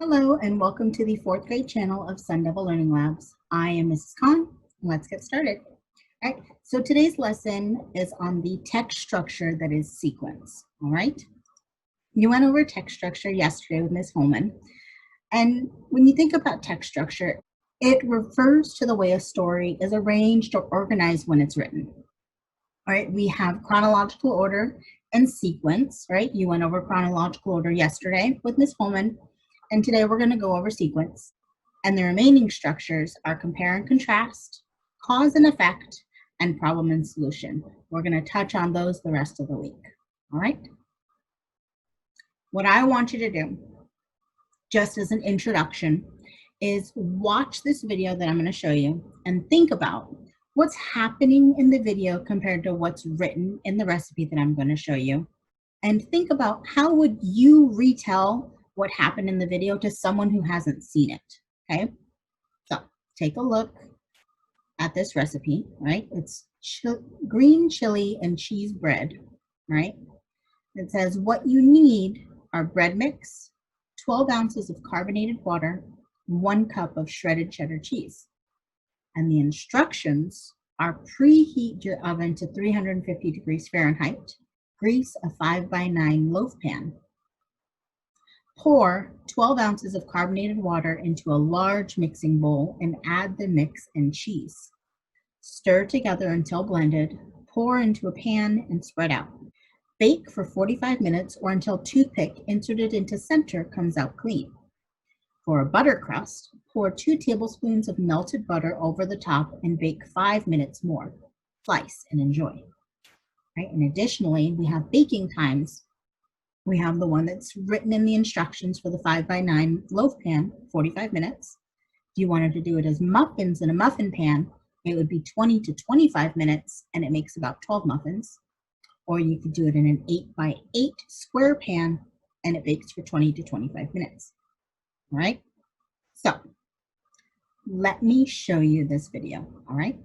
Hello and welcome to the fourth grade channel of Sun Devil Learning Labs. I am Mrs. Khan. Let's get started. All right, so today's lesson is on the text structure that is sequence. All right, you went over text structure yesterday with Ms. Holman. And when you think about text structure, it refers to the way a story is arranged or organized when it's written. All right, we have chronological order and sequence, right? You went over chronological order yesterday with Ms. Holman. And today we're going to go over sequence. And the remaining structures are compare and contrast, cause and effect, and problem and solution. We're going to touch on those the rest of the week. All right? What I want you to do, just as an introduction, is watch this video that I'm going to show you and think about what's happening in the video compared to what's written in the recipe that I'm going to show you. And think about how would you retell what happened in the video to someone who hasn't seen it, okay? So take a look at this recipe, right? It's green chili and cheese bread, right? It says what you need are bread mix, 12 ounces of carbonated water, 1 cup of shredded cheddar cheese. And the instructions are preheat your oven to 350 degrees Fahrenheit, grease a 5x9 loaf pan. Pour 12 ounces of carbonated water into a large mixing bowl and add the mix and cheese. Stir together until blended, pour into a pan and spread out. Bake for 45 minutes or until toothpick inserted into center comes out clean. For a butter crust, pour 2 tablespoons of melted butter over the top and bake 5 minutes more. Slice and enjoy. Right? And additionally, we have baking times. We have the one that's written in the instructions for the 5x9 loaf pan, 45 minutes. If you wanted to do it as muffins in a muffin pan, it would be 20 to 25 minutes and it makes about 12 muffins. Or you could do it in an 8x8 square pan and it bakes for 20 to 25 minutes. All right? So let me show you this video, all right?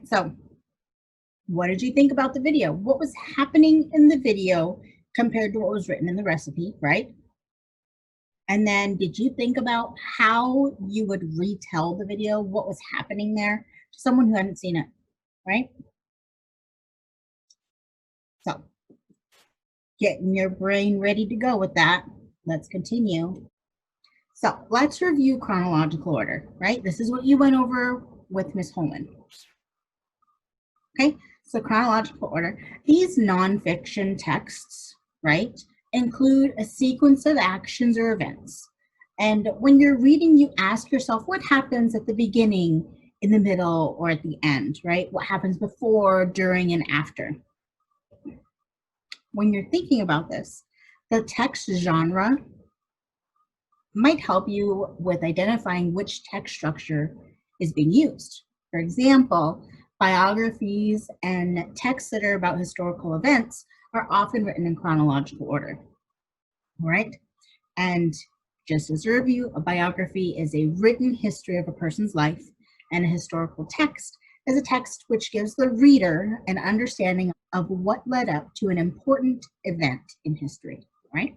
So what did you think about the video? What was happening in the video compared to what was written in the recipe, right? And then did you think about how you would retell the video, what was happening there to someone who hadn't seen it, right? So getting your brain ready to go with that. Let's continue. So let's review chronological order, right? This is what you went over with Miss Holman. Okay, so chronological order. These nonfiction texts, right, include a sequence of actions or events. And when you're reading, you ask yourself what happens at the beginning, in the middle, or at the end, right? What happens before, during, and after. When you're thinking about this, the text genre might help you with identifying which text structure is being used. For example, biographies and texts that are about historical events are often written in chronological order, right? And just as a review, a biography is a written history of a person's life, and a historical text is a text which gives the reader an understanding of what led up to an important event in history, right?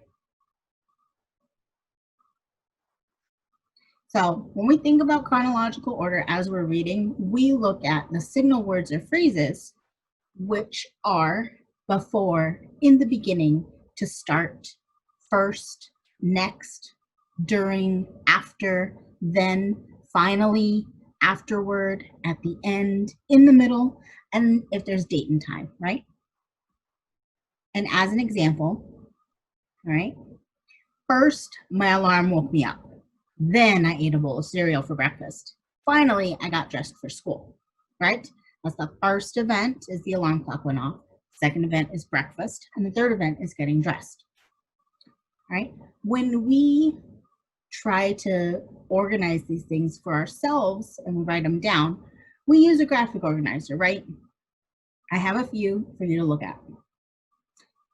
So when we think about chronological order as we're reading, we look at the signal words or phrases, which are before, in the beginning, to start, first, next, during, after, then, finally, afterward, at the end, in the middle, and if there's date and time, right? And as an example, all right, first, my alarm woke me up. Then I ate a bowl of cereal for breakfast. Finally, I got dressed for school, right? That's the first event is the alarm clock went off. Second event is breakfast. And the third event is getting dressed, right? When we try to organize these things for ourselves and we write them down, we use a graphic organizer, right? I have a few for you to look at.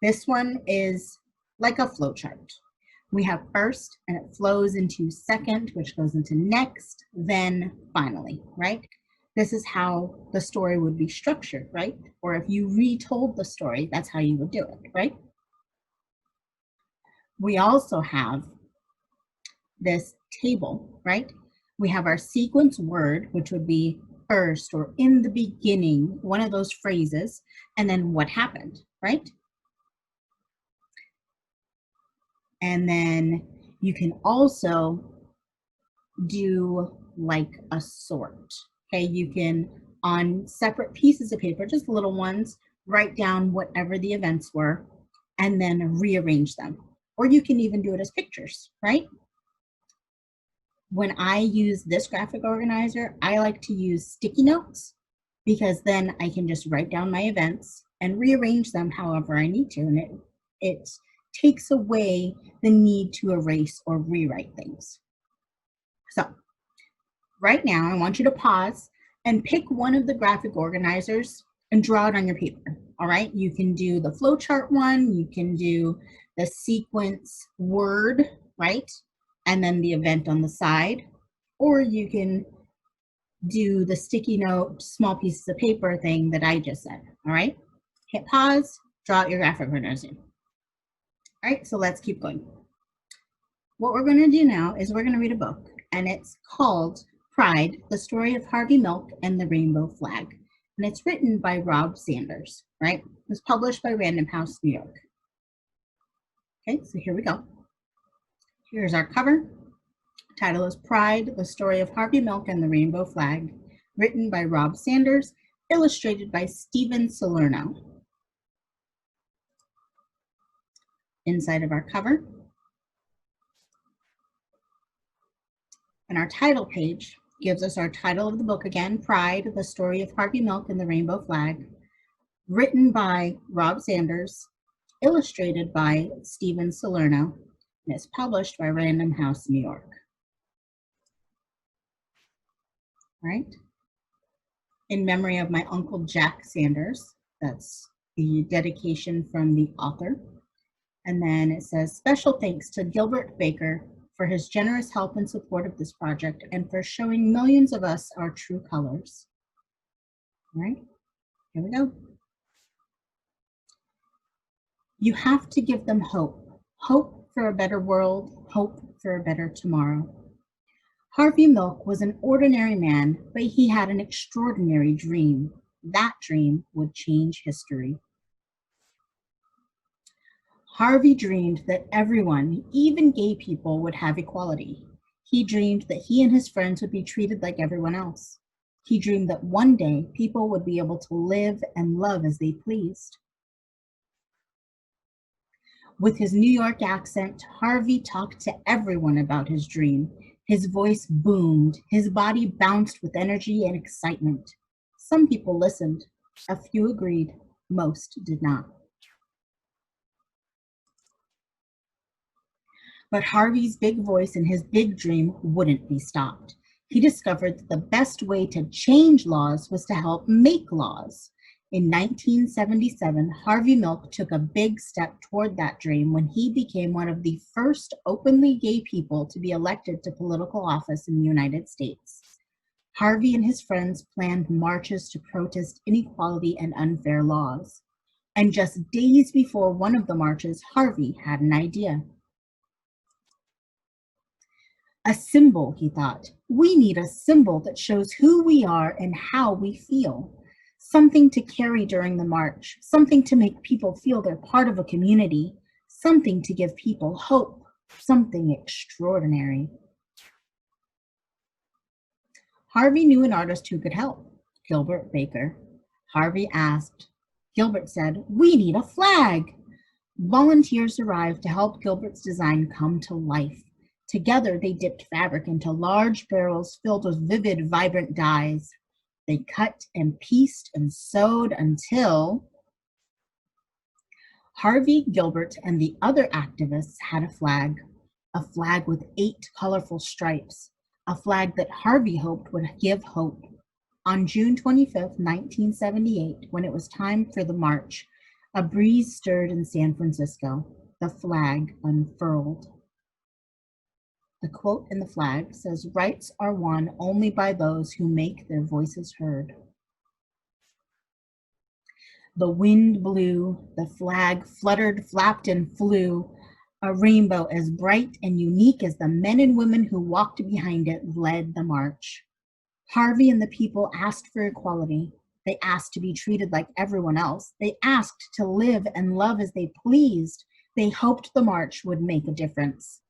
This one is like a flow chart. We have first, and it flows into second, which goes into next, then finally, right? This is how the story would be structured, right? Or if you retold the story, that's how you would do it, right? We also have this table, right? We have our sequence word, which would be first or in the beginning, one of those phrases, and then what happened, right? And then you can also do like a sort. Okay, you can on separate pieces of paper, just little ones, write down whatever the events were and then rearrange them. Or you can even do it as pictures, right? When I use this graphic organizer, I like to use sticky notes because then I can just write down my events and rearrange them however I need to. And it takes away the need to erase or rewrite things. So right now, I want you to pause and pick one of the graphic organizers and draw it on your paper. All right, you can do the flowchart one, you can do the sequence word, right? And then the event on the side, or you can do the sticky note, small pieces of paper thing that I just said. All right, hit pause, draw out your graphic organizer. All right, so let's keep going. What we're going to do now is we're going to read a book, and it's called Pride, the Story of Harvey Milk and the Rainbow Flag. And it's written by Rob Sanders, right? It was published by Random House, New York. Okay, so here we go. Here's our cover. The title is Pride, the Story of Harvey Milk and the Rainbow Flag, written by Rob Sanders, illustrated by Steven Salerno. Inside of our cover, and our title page gives us our title of the book again, Pride, the Story of Harvey Milk and the Rainbow Flag, written by Rob Sanders, illustrated by Steven Salerno, and it's published by Random House, New York. All right. In memory of my Uncle Jack Sanders, that's the dedication from the author. And then it says, special thanks to Gilbert Baker for his generous help and support of this project and for showing millions of us our true colors. All right, here we go. You have to give them hope. Hope for a better world, hope for a better tomorrow. Harvey Milk was an ordinary man, but he had an extraordinary dream. That dream would change history. Harvey dreamed that everyone, even gay people, would have equality. He dreamed that he and his friends would be treated like everyone else. He dreamed that one day people would be able to live and love as they pleased. With his New York accent, Harvey talked to everyone about his dream. His voice boomed, his body bounced with energy and excitement. Some people listened, a few agreed, most did not. But Harvey's big voice and his big dream wouldn't be stopped. He discovered that the best way to change laws was to help make laws. In 1977, Harvey Milk took a big step toward that dream when he became one of the first openly gay people to be elected to political office in the United States. Harvey and his friends planned marches to protest inequality and unfair laws. And just days before one of the marches, Harvey had an idea. A symbol, he thought. We need a symbol that shows who we are and how we feel. Something to carry during the march, something to make people feel they're part of a community, something to give people hope, something extraordinary. Harvey knew an artist who could help, Gilbert Baker. Harvey asked. Gilbert said, "We need a flag." Volunteers arrived to help Gilbert's design come to life. Together, they dipped fabric into large barrels filled with vivid, vibrant dyes. They cut and pieced and sewed until Harvey, Gilbert, and the other activists had a flag with 8 colorful stripes, a flag that Harvey hoped would give hope. On June 25th, 1978, when it was time for the march, a breeze stirred in San Francisco. The flag unfurled. The quote in the flag says, "Rights are won only by those who make their voices heard." The wind blew, the flag fluttered, flapped, and flew. A rainbow as bright and unique as the men and women who walked behind it led the march. Harvey and the people asked for equality. They asked to be treated like everyone else. They asked to live and love as they pleased. They hoped the march would make a difference.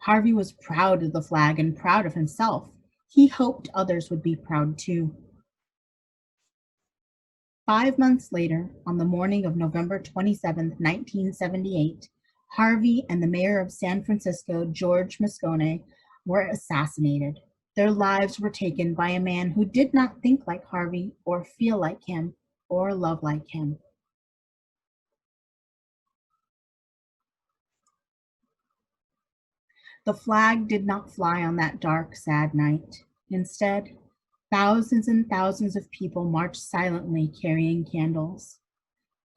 Harvey was proud of the flag and proud of himself. He hoped others would be proud too. 5 months later, on the morning of November 27, 1978, Harvey and the mayor of San Francisco, George Moscone, were assassinated. Their lives were taken by a man who did not think like Harvey or feel like him or love like him. The flag did not fly on that dark, sad night. Instead, thousands and thousands of people marched silently carrying candles.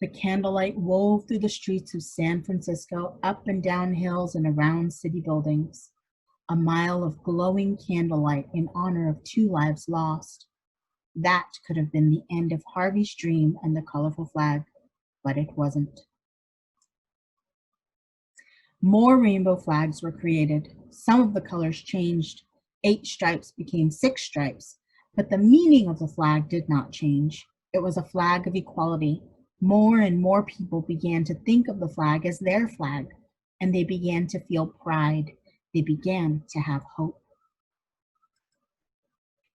The candlelight wove through the streets of San Francisco, up and down hills and around city buildings. A mile of glowing candlelight in honor of 2 lives lost. That could have been the end of Harvey's dream and the colorful flag, but it wasn't. More rainbow flags were created. Some of the colors changed. 8 stripes became 6 stripes, but the meaning of the flag did not change. It was a flag of equality. More and more people began to think of the flag as their flag, and they began to feel pride. They began to have hope.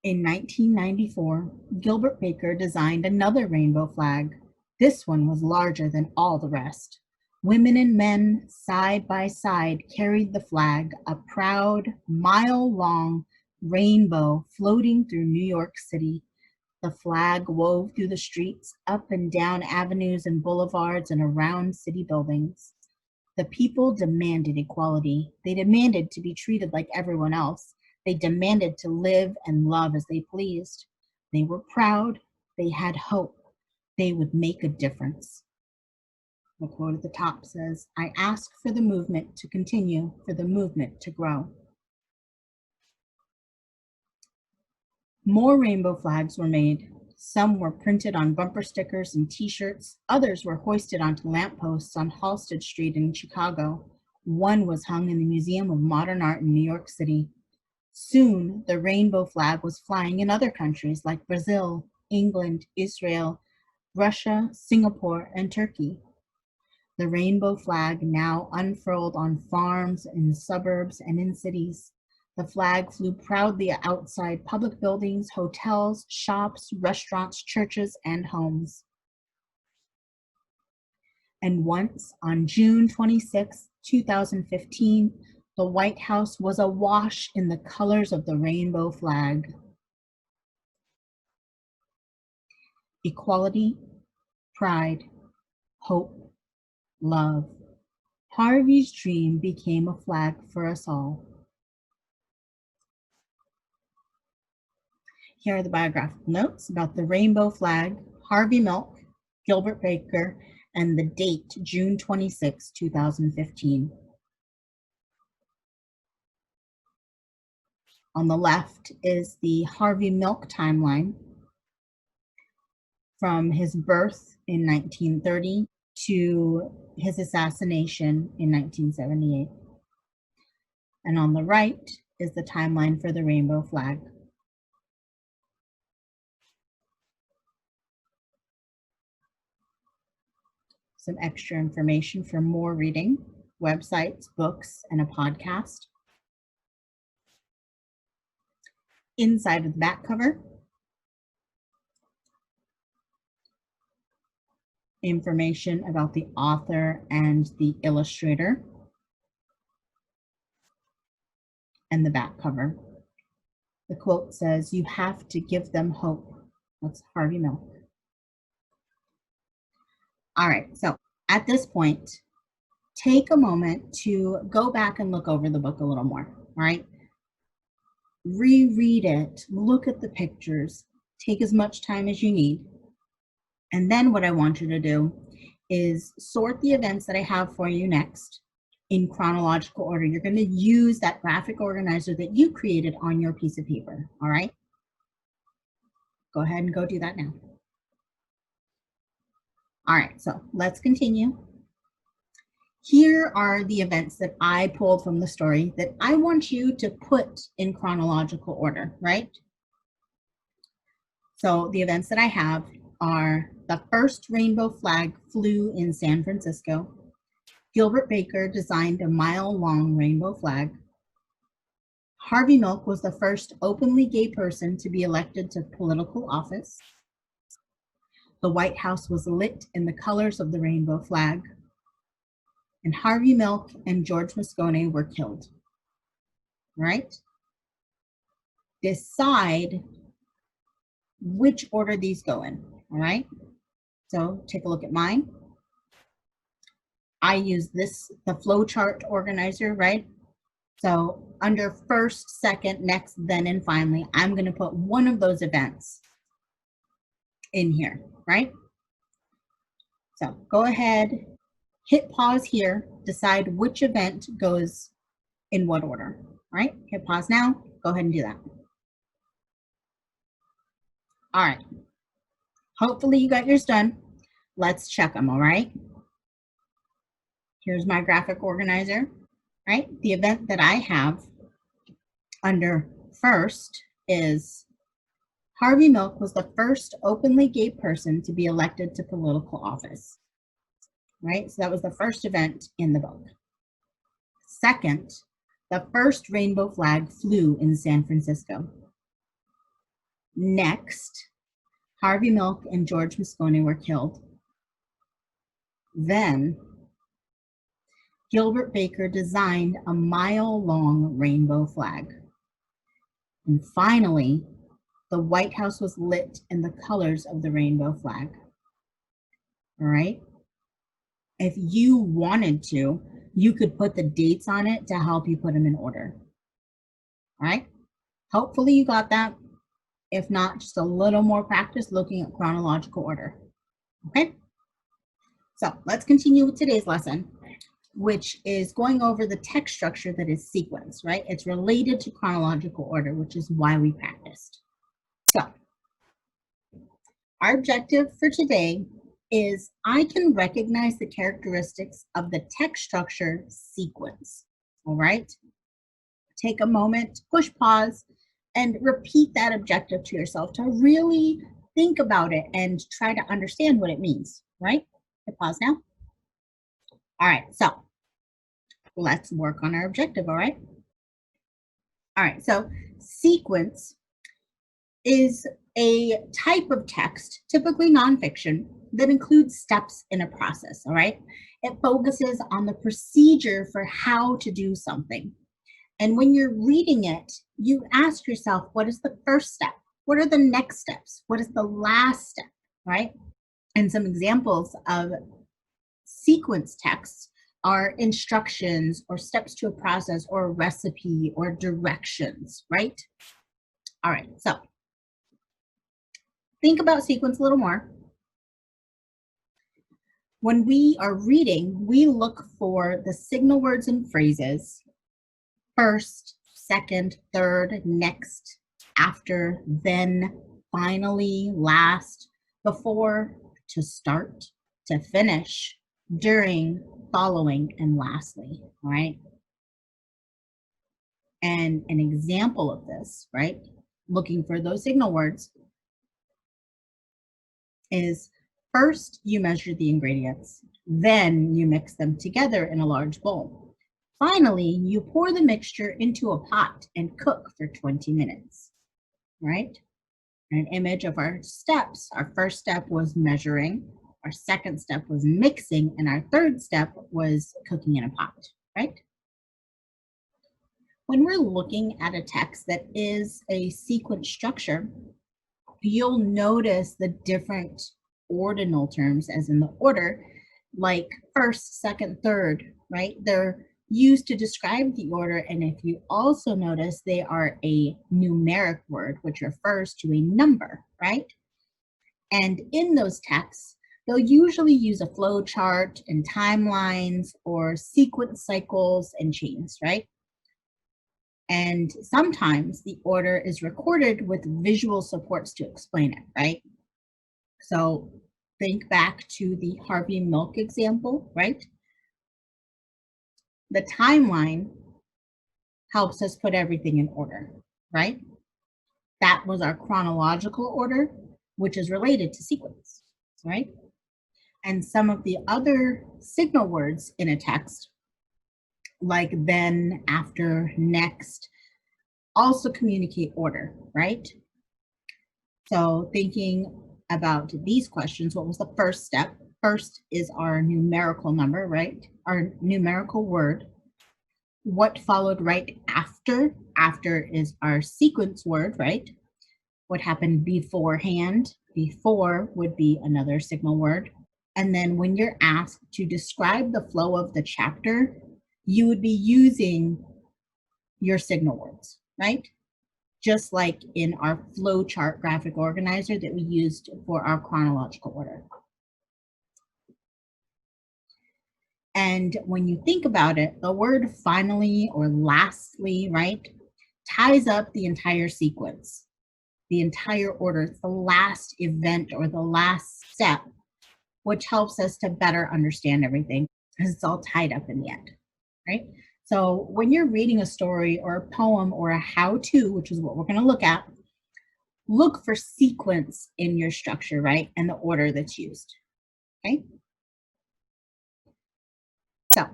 In 1994, Gilbert Baker designed another rainbow flag. This one was larger than all the rest. Women and men, side by side, carried the flag, a proud, mile-long rainbow floating through New York City. The flag wove through the streets, up and down avenues and boulevards, and around city buildings. The people demanded equality. They demanded to be treated like everyone else. They demanded to live and love as they pleased. They were proud. They had hope. They would make a difference. The quote at the top says, "I ask for the movement to continue, for the movement to grow." More rainbow flags were made. Some were printed on bumper stickers and t-shirts. Others were hoisted onto lampposts on Halsted Street in Chicago. One was hung in the Museum of Modern Art in New York City. Soon, the rainbow flag was flying in other countries like Brazil, England, Israel, Russia, Singapore, and Turkey. The rainbow flag now unfurled on farms, in suburbs, and in cities. The flag flew proudly outside public buildings, hotels, shops, restaurants, churches, and homes. And once, on June 26, 2015, the White House was awash in the colors of the rainbow flag. Equality, pride, hope, love. Harvey's dream became a flag for us all. Here are the biographical notes about the rainbow flag, Harvey Milk, Gilbert Baker, and the date, June 26, 2015. On the left is the Harvey Milk timeline from his birth in 1930 to his assassination in 1978. And on the right is the timeline for the rainbow flag. Some extra information for more reading, websites, books, and a podcast. Inside of the back cover, information about the author and the illustrator, and the back cover. The quote says, "You have to give them hope." That's Harvey Milk. All right, so at this point, take a moment to go back and look over the book a little more, all right? Reread it, look at the pictures, take as much time as you need. And then what I want you to do is sort the events that I have for you next in chronological order. You're going to use that graphic organizer that you created on your piece of paper, all right? Go ahead and go do that now. All right, so let's continue. Here are the events that I pulled from the story that I want you to put in chronological order, right? So the events that I have are: the first rainbow flag flew in San Francisco. Gilbert Baker designed a mile-long rainbow flag. Harvey Milk was the first openly gay person to be elected to political office. The White House was lit in the colors of the rainbow flag. And Harvey Milk and George Moscone were killed. Right? Decide which order these go in. All right? So take a look at mine. I use the flowchart organizer, right? So under first, second, next, then, and finally, I'm going to put one of those events in here, right? So go ahead, hit pause here, decide which event goes in what order, right? Hit pause now, go ahead and do that. All right, hopefully you got yours done. Let's check them, all right? Here's my graphic organizer, right? The event that I have under first is Harvey Milk was the first openly gay person to be elected to political office, right? So that was the first event in the book. Second, the first rainbow flag flew in San Francisco. Next, Harvey Milk and George Moscone were killed. Then, Gilbert Baker designed a mile-long rainbow flag. And finally, the White House was lit in the colors of the rainbow flag. All right? If you wanted to, you could put the dates on it to help you put them in order. All right? Hopefully you got that. If not, just a little more practice looking at chronological order. Okay? So let's continue with today's lesson, which is going over the text structure that is sequence, right? It's related to chronological order, which is why we practiced. So Our objective for today is I can recognize the characteristics of the text structure sequence. All right. Take a moment, push pause, and repeat that objective to yourself to really think about it and try to understand what it means, right? Hit pause now. All right, so let's work on our objective, all right? All right, so sequence is a type of text, typically nonfiction, that includes steps in a process, all right? It focuses on the procedure for how to do something. And when you're reading it, you ask yourself, what is the first step? What are the next steps? What is the last step, right? And some examples of sequence texts are instructions or steps to a process or a recipe or directions, right? All right, so think about sequence a little more. When we are reading, we look for the signal words and phrases: first, second, third, next, after, then, finally, last, before, to start, to finish, during, following, and lastly, all right? And an example of this, right, looking for those signal words is first you measure the ingredients, then you mix them together in a large bowl. Finally, you pour the mixture into a pot and cook for 20 minutes, right? An image of our steps. Our first step was measuring, our second step was mixing, and our third step was cooking in a pot, right? When we're looking at a text that is a sequence structure, you'll notice the different ordinal terms, as in the order, like first, second, third, right? They're used to describe the order. And if you also notice, they are a numeric word, which refers to a number, right? And in those texts, they'll usually use a flow chart and timelines or sequence cycles and chains, right? And sometimes the order is recorded with visual supports to explain it, right? So think back to the Harvey milk example, right? The timeline helps us put everything in order, right? That was our chronological order, which is related to sequence, right? And some of the other signal words in a text, like then, after, next, also communicate order, right? So thinking about these questions, what was the first step? First is our numerical number, right? Our numerical word. What followed right after? After is our sequence word, right? What happened beforehand? Before would be another signal word. And then when you're asked to describe the flow of the chapter, you would be using your signal words, right? Just like in our flowchart graphic organizer that we used for our chronological order. And when you think about it, the word finally or lastly, right, ties up the entire sequence, the entire order. It's the last event or the last step, which helps us to better understand everything because it's all tied up in the end, right? So when you're reading a story or a poem or a how-to, which is what we're going to look for sequence in your structure, right? And the order that's used, okay? So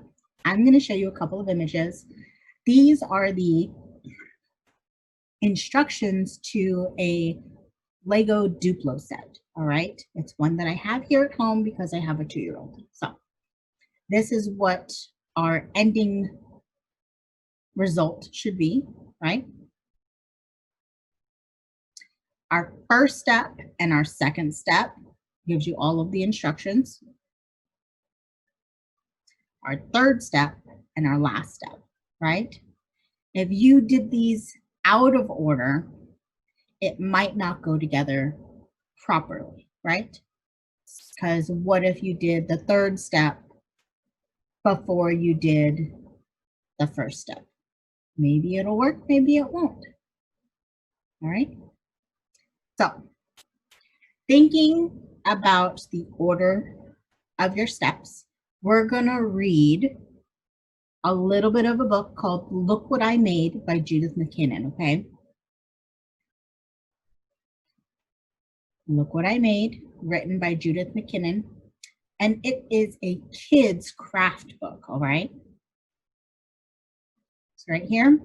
I'm going to show you a couple of images. These are the instructions to a Lego Duplo set, all right? It's one that I have here at home because I have a 2-year-old. So this is what our ending result should be, right? Our first step and our second step gives you all of the instructions. Our third step and our last step, right? If you did these out of order, it might not go together properly, right? Because what if you did the third step before you did the first step? Maybe it'll work, maybe it won't. All right. So Thinking about the order of your steps, we're going to read a little bit of a book called Look What I Made by Judith McKinnon, okay? Look What I Made, written by Judith McKinnon. And it is a kid's craft book, all right? So right here,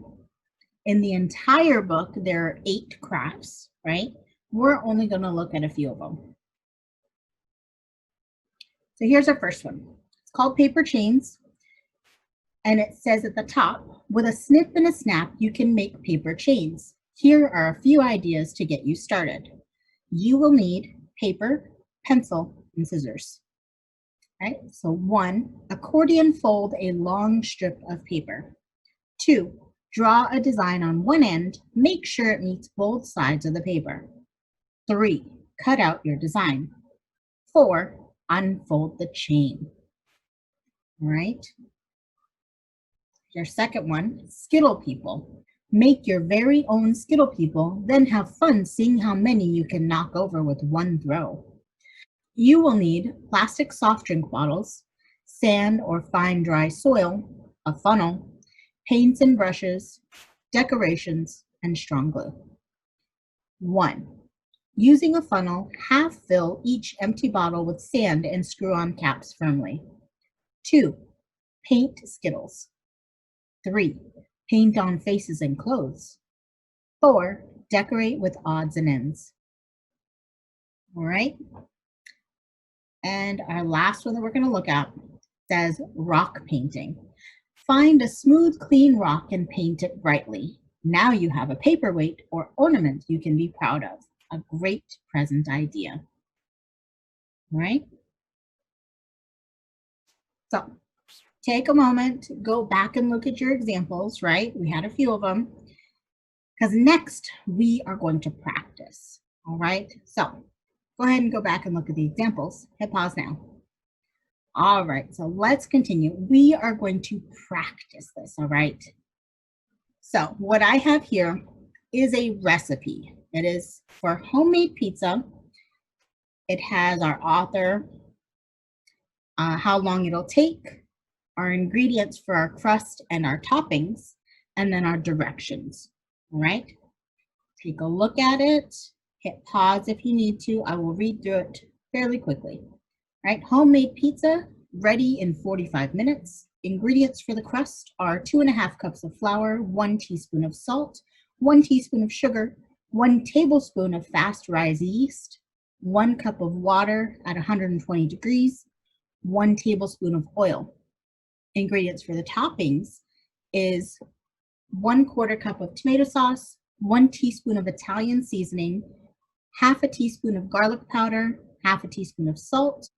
in the entire book, there are 8 crafts, right? We're only going to look at a few of them. So here's our first one. It's called Paper Chains. And it says at the top, with a snip and a snap, you can make paper chains. Here are a few ideas to get you started. You will need paper, pencil, and scissors. Right? So 1, accordion fold a long strip of paper. 2, draw a design on one end, make sure it meets both sides of the paper. 3, cut out your design. 4, unfold the chain. All right? Your second one, Skittle People. Make your very own Skittle People, then have fun seeing how many you can knock over with one throw. You will need plastic soft drink bottles, sand or fine dry soil, a funnel, paints and brushes, decorations, and strong glue. 1. Using a funnel, half fill each empty bottle with sand and screw on caps firmly. 2. Paint Skittles. 3. Paint on faces and clothes. 4. Decorate with odds and ends. All right. And our last one that we're going to look at says rock painting. Find a smooth, clean rock and paint it brightly. Now you have a paperweight or ornament you can be proud of. A great present idea. All right? So take a moment, go back and look at your examples, right? We had a few of them. Because next we are going to practice. All right? So go ahead and go back and look at the examples. Hit pause now. All right, so let's continue. We are going to practice this, all right? So what I have here is a recipe. It is for homemade pizza. It has our author, how long it'll take, our ingredients for our crust and our toppings, and then our directions, all right? Take a look at it, hit pause if you need to. I will read through it fairly quickly. Right, homemade pizza, ready in 45 minutes. Ingredients for the crust are 2½ cups of flour, 1 teaspoon of salt, 1 teaspoon of sugar, 1 tablespoon of fast rise yeast, 1 cup of water at 120 degrees, 1 tablespoon of oil. Ingredients for the toppings is 1/4 cup of tomato sauce, 1 teaspoon of Italian seasoning, 1/2 teaspoon of garlic powder, 1/2 teaspoon of salt,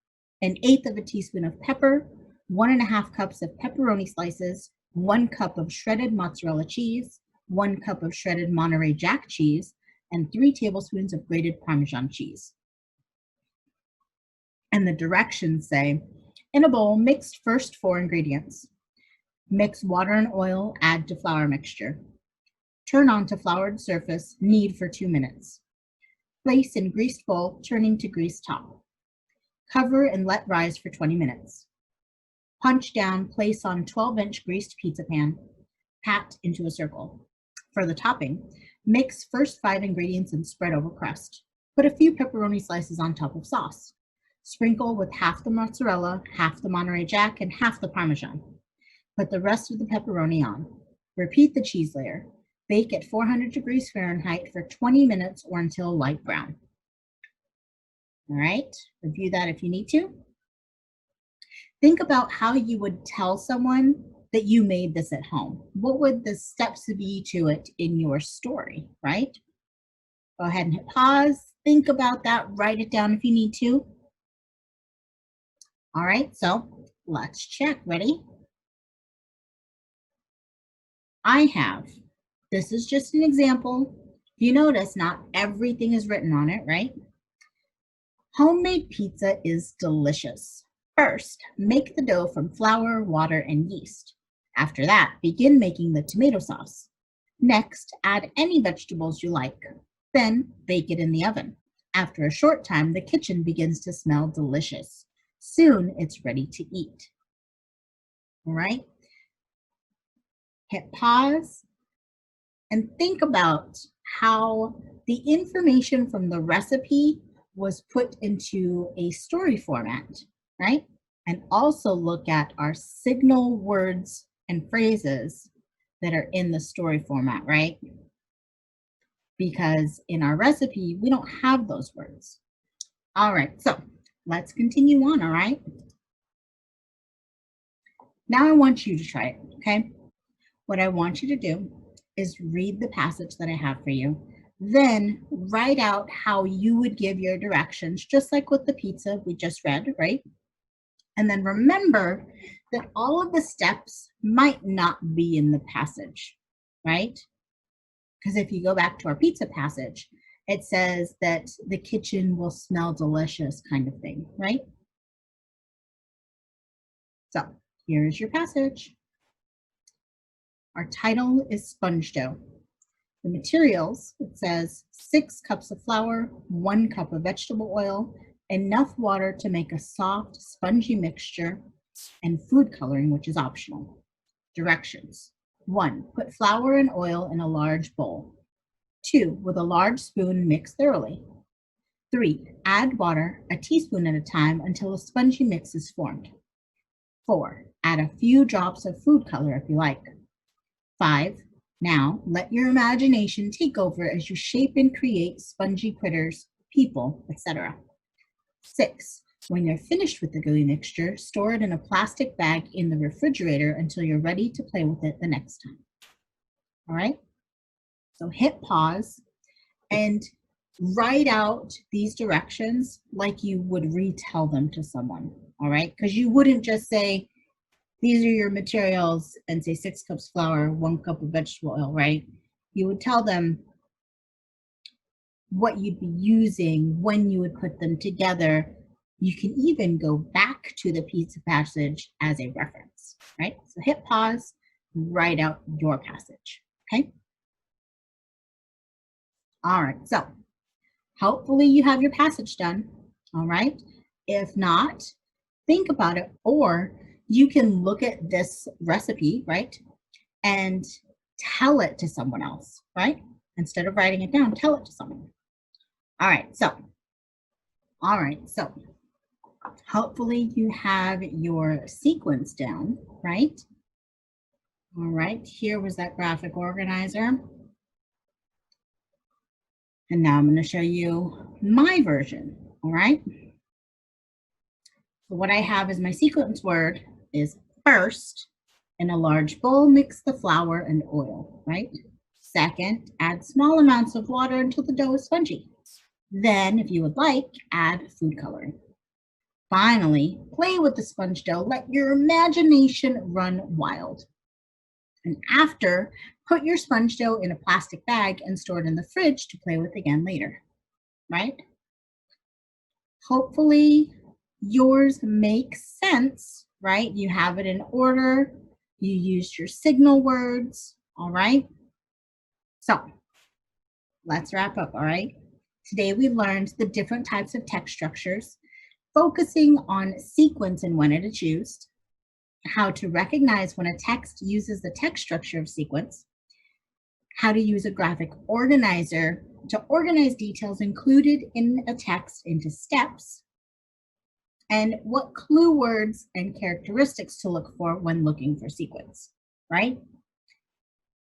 1/8 teaspoon of pepper, 1½ cups of pepperoni slices, 1 cup of shredded mozzarella cheese, 1 cup of shredded Monterey Jack cheese, and 3 tablespoons of grated Parmesan cheese. And the directions say, in a bowl, mix first 4 ingredients. Mix water and oil, add to flour mixture. Turn on to floured surface, knead for 2 minutes. Place in greased bowl, turning to greased top. Cover and let rise for 20 minutes. Punch down, place on 12-inch greased pizza pan. Pat into a circle. For the topping, mix first 5 ingredients and spread over crust. Put a few pepperoni slices on top of sauce. Sprinkle with half the mozzarella, half the Monterey Jack, and half the Parmesan. Put the rest of the pepperoni on. Repeat the cheese layer. Bake at 400 degrees Fahrenheit for 20 minutes or until light brown. All right, review that if you need to. Think about how you would tell someone that you made this at home. What would the steps be to it in your story, right? Go ahead and hit pause. Think about that. Write it down if you need to. All right, so let's check. Ready? I have. This is just an example. You notice not everything is written on it, right? Homemade pizza is delicious. First, make the dough from flour, water, and yeast. After that, begin making the tomato sauce. Next, add any vegetables you like. Then, bake it in the oven. After a short time, the kitchen begins to smell delicious. Soon it's ready to eat. All right? Hit pause and think about how the information from the recipe was put into a story format, right? And also look at our signal words and phrases that are in the story format, right? Because in our recipe, we don't have those words. All right, so let's continue on, all right? Now I want you to try it, okay? What I want you to do is read the passage that I have for you. Then write out how you would give your directions, just like with the pizza we just read, right? And then remember that all of the steps might not be in the passage, right? Because if you go back to our pizza passage, it says that the kitchen will smell delicious, kind of thing, right? So here's your passage. Our title is sponge dough. The materials, it says 6 cups of flour, 1 cup of vegetable oil, enough water to make a soft, spongy mixture, and food coloring, which is optional. Directions. 1. Put flour and oil in a large bowl. 2. With a large spoon, mix thoroughly. 3. Add water, a teaspoon at a time, until a spongy mix is formed. 4. Add a few drops of food color if you like. 5. Now, let your imagination take over as you shape and create spongy critters, people, etc. 6. When you're finished with the gooey mixture, store it in a plastic bag in the refrigerator until you're ready to play with it the next time. All right? So hit pause and write out these directions like you would retell them to someone. All right? Because you wouldn't just say, these are your materials, and say 6 cups flour, 1 cup of vegetable oil, right? You would tell them what you'd be using, when you would put them together. You can even go back to the pizza passage as a reference, right? So hit pause, write out your passage, okay? All right, so hopefully you have your passage done, all right? If not, think about it, or you can look at this recipe, right? And tell it to someone else, right? Instead of writing it down, tell it to someone. All right, so hopefully you have your sequence down, right? All right, here was that graphic organizer. And now I'm going to show you my version, all right? So what I have as my sequence word is first, in a large bowl, mix the flour and oil, right? Second, add small amounts of water until the dough is spongy. Then, if you would like, add food coloring. Finally, play with the sponge dough. Let your imagination run wild. And after, put your sponge dough in a plastic bag and store it in the fridge to play with again later, right? Hopefully yours makes sense, right? You have it in order. You used your signal words, all right? So let's wrap up, all right? Today we learned the different types of text structures, focusing on sequence and when it is used, how to recognize when a text uses the text structure of sequence, how to use a graphic organizer to organize details included in a text into steps, and what clue words and characteristics to look for when looking for sequence, right?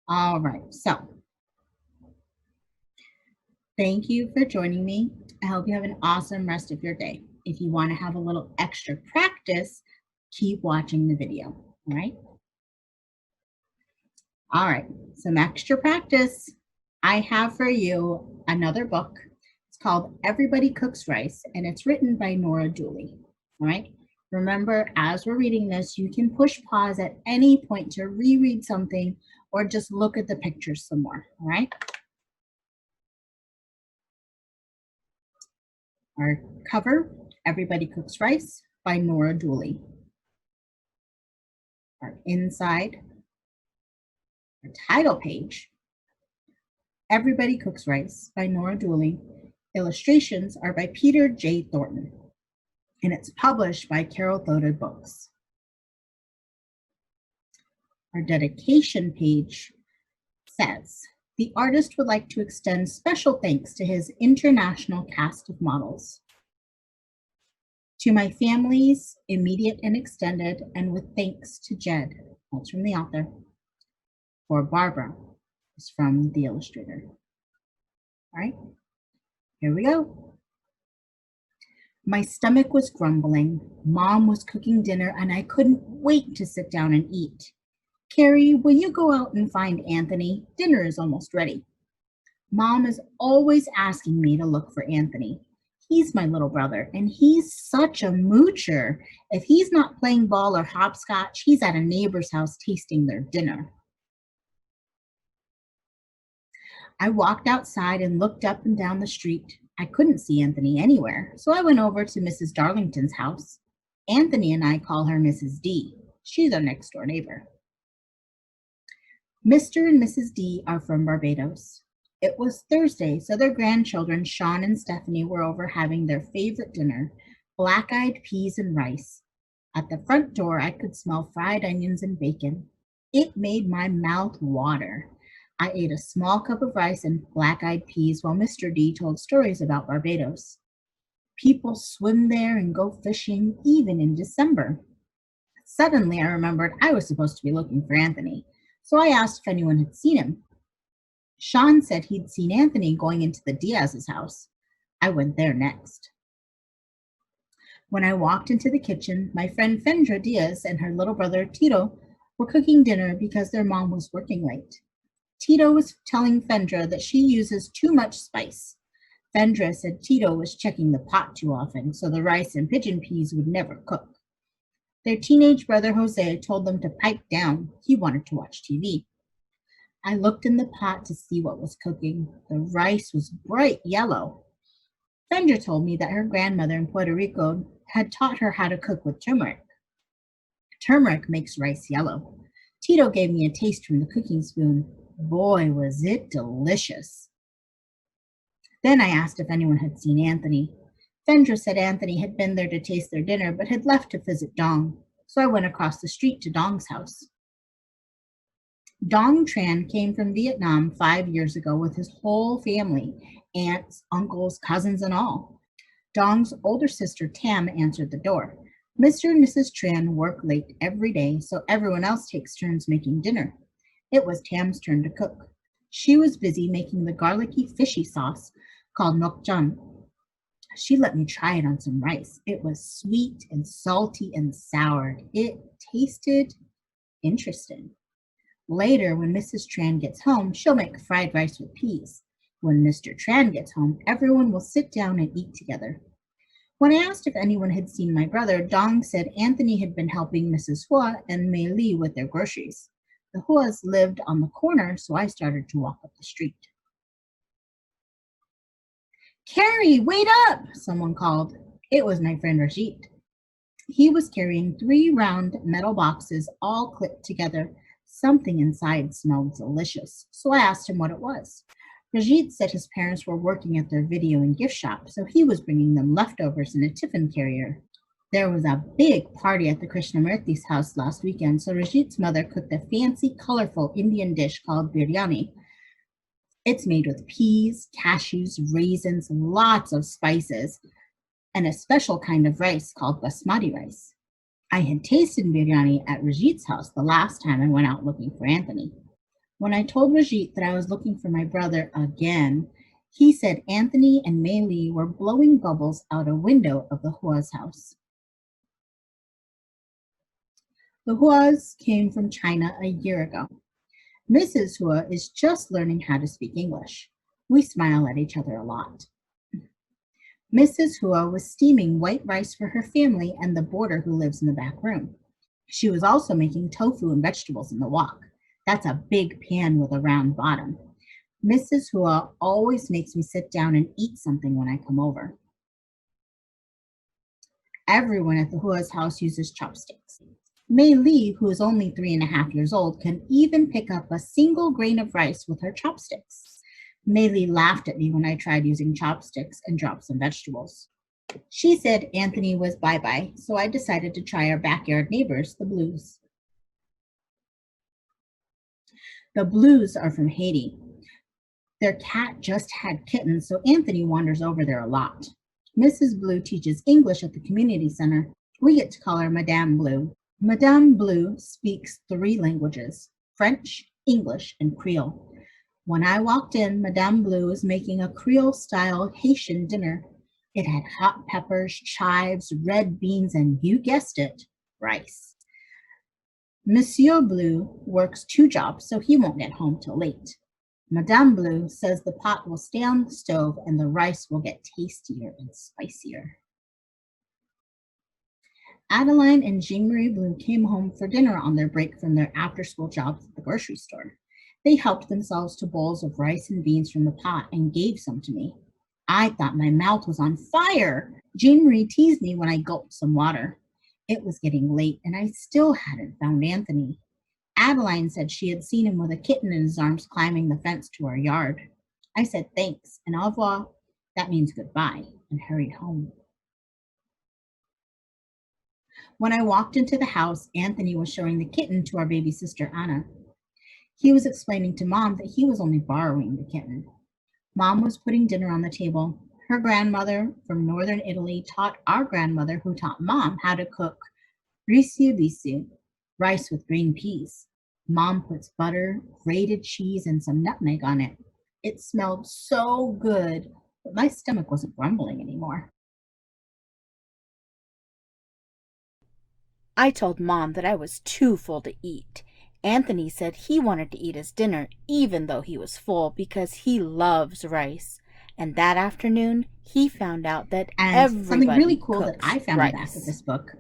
All right, so thank you for joining me. I hope you have an awesome rest of your day. If you want to have a little extra practice, keep watching the video, all right? All right, some extra practice. I have for you another book. It's called Everybody Cooks Rice, and it's written by Nora Dooley, all right? Remember, as we're reading this, you can push pause at any point to reread something or just look at the pictures some more, all right? Our cover, Everybody Cooks Rice by Nora Dooley. Our inside, our title page, Everybody Cooks Rice by Nora Dooley. Illustrations are by Peter J. Thornton, and it's published by Carol Thoda Books. Our dedication page says, the artist would like to extend special thanks to his international cast of models. To my families, immediate and extended, and with thanks to Jed, that's from the author, for Barbara, is from the illustrator. All right, here we go. My stomach was grumbling. Mom was cooking dinner, and I couldn't wait to sit down and eat. Carrie, will you go out and find Anthony? Dinner is almost ready. Mom is always asking me to look for Anthony. He's my little brother, and he's such a moocher. If he's not playing ball or hopscotch, he's at a neighbor's house tasting their dinner. I walked outside and looked up and down the street. I couldn't see Anthony anywhere, so I went over to Mrs. Darlington's house. Anthony and I call her Mrs. D. She's our next door neighbor. Mr. and Mrs. D are from Barbados. It was Thursday, so their grandchildren, Sean and Stephanie, were over having their favorite dinner, black-eyed peas and rice. At the front door, I could smell fried onions and bacon. It made my mouth water. I ate a small cup of rice and black-eyed peas while Mr. D told stories about Barbados. People swim there and go fishing even in December. Suddenly, I remembered I was supposed to be looking for Anthony. So I asked if anyone had seen him. Sean said he'd seen Anthony going into the Diaz's house. I went there next. When I walked into the kitchen, my friend Fendra Diaz and her little brother Tito were cooking dinner because their mom was working late. Tito was telling Fendra that she uses too much spice. Fendra said Tito was checking the pot too often, so the rice and pigeon peas would never cook. Their teenage brother Jose told them to pipe down. He wanted to watch TV. I looked in the pot to see what was cooking. The rice was bright yellow. Fendra told me that her grandmother in Puerto Rico had taught her how to cook with turmeric. Turmeric makes rice yellow. Tito gave me a taste from the cooking spoon. Boy, was it delicious. Then I asked if anyone had seen Anthony. Fendra said Anthony had been there to taste their dinner, but had left to visit Dong, so I went across the street to Dong's house. Dong Tran came from Vietnam 5 years ago with his whole family, aunts, uncles, cousins, and all. Dong's older sister Tam answered the door. Mr. and Mrs. Tran work late every day, so everyone else takes turns making dinner. It was Tam's turn to cook. She was busy making the garlicky fishy sauce called nokjan. She let me try it on some rice. It was sweet and salty and sour. It tasted interesting. Later, when Mrs. Tran gets home, she'll make fried rice with peas. When Mr. Tran gets home, everyone will sit down and eat together. When I asked if anyone had seen my brother, Dong said Anthony had been helping Mrs. Hua and Mei Li with their groceries. The Huas lived on the corner, so I started to walk up the street. Carrie, wait up, someone called. It was my friend Rajit. He was carrying 3 round metal boxes all clipped together. Something inside smelled delicious, so I asked him what it was. Rajit said his parents were working at their video and gift shop, so he was bringing them leftovers in a tiffin carrier. There was a big party at the Krishnamurthy's house last weekend, so Rajit's mother cooked a fancy, colorful Indian dish called biryani. It's made with peas, cashews, raisins, lots of spices, and a special kind of rice called basmati rice. I had tasted biryani at Rajit's house the last time I went out looking for Anthony. When I told Rajit that I was looking for my brother again, he said Anthony and Mei Li were blowing bubbles out a window of the Hua's house. The Huas came from China a year ago. Mrs. Hua is just learning how to speak English. We smile at each other a lot. Mrs. Hua was steaming white rice for her family and the boarder who lives in the back room. She was also making tofu and vegetables in the wok. That's a big pan with a round bottom. Mrs. Hua always makes me sit down and eat something when I come over. Everyone at the Hua's house uses chopsticks. Mei Li, who is only 3.5 years old, can even pick up a single grain of rice with her chopsticks. Maylie laughed at me when I tried using chopsticks and dropped some vegetables. She said Anthony was bye-bye, so I decided to try our backyard neighbors, the Blues. The Blues are from Haiti. Their cat just had kittens, so Anthony wanders over there a lot. Mrs. Blue teaches English at the community center. We get to call her Madame Blue. Madame Blue speaks 3 languages, French, English, and Creole. When I walked in, Madame Blue was making a Creole-style Haitian dinner. It had hot peppers, chives, red beans, and you guessed it, rice. Monsieur Blue works 2 jobs, so he won't get home till late. Madame Blue says the pot will stay on the stove and the rice will get tastier and spicier. Adeline and Jean-Marie Blue came home for dinner on their break from their after-school jobs at the grocery store. They helped themselves to bowls of rice and beans from the pot and gave some to me. I thought my mouth was on fire. Jean-Marie teased me when I gulped some water. It was getting late and I still hadn't found Anthony. Adeline said she had seen him with a kitten in his arms climbing the fence to our yard. I said thanks and au revoir, that means goodbye, and hurried home. When I walked into the house, Anthony was showing the kitten to our baby sister, Anna. He was explaining to Mom that he was only borrowing the kitten. Mom was putting dinner on the table. Her grandmother from northern Italy taught our grandmother, who taught Mom, how to cook risu, rice with green peas. Mom puts butter, grated cheese, and some nutmeg on it. It smelled so good, but my stomach wasn't rumbling anymore. I told Mom that I was too full to eat. Anthony said he wanted to eat his dinner even though he was full because he loves rice. And that afternoon, he found out that And something really cool that cooks I found in the back of this book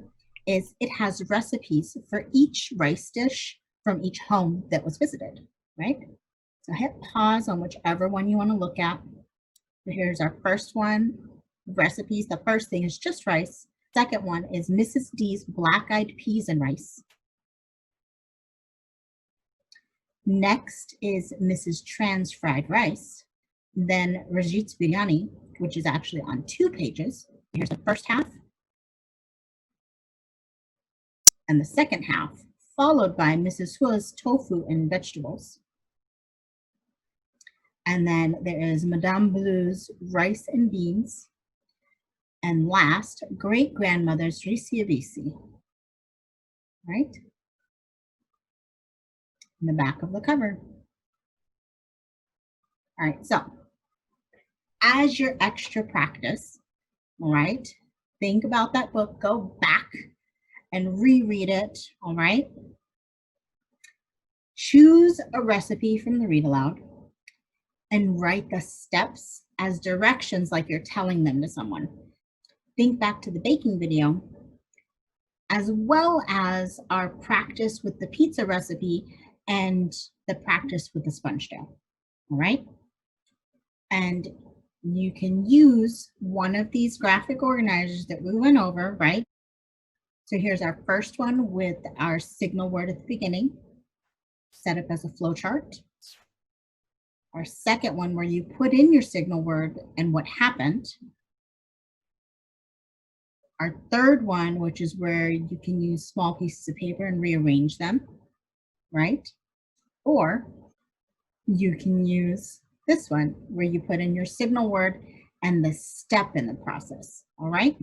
is it has recipes for each rice dish from each home that was visited, right? So hit pause on whichever one you want to look at. Here's our first one, recipes. The first thing is just rice. Second one is Mrs. D's black-eyed peas and rice. Next is Mrs. Tran's fried rice. Then Rajit's biryani, which is actually on 2 pages. Here's the first half and the second half, followed by Mrs. Hua's tofu and vegetables. And then there is Madame Blue's rice and beans. And last, great-grandmother's risiabisi, right? In the back of the cover. All right, so as your extra practice, all right, think about that book, go back and reread it, all right? Choose a recipe from the read aloud and write the steps as directions like you're telling them to someone. Think back to the baking video, as well as our practice with the pizza recipe and the practice with the sponge dough, all right? And you can use one of these graphic organizers that we went over, right? So here's our first one with our signal word at the beginning, set up as a flow chart. Our second one where you put in your signal word and what happened. Our third one, which is where you can use small pieces of paper and rearrange them, right? Or you can use this one where you put in your signal word and the step in the process, all right?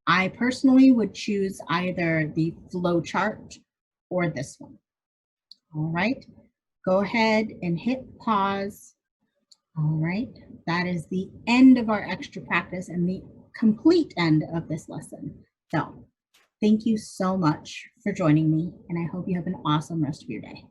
I personally would choose either the flow chart or this one, all right? Go ahead and hit pause. All right, that is the end of our extra practice and the complete end of this lesson. So thank you so much for joining me, and I hope you have an awesome rest of your day.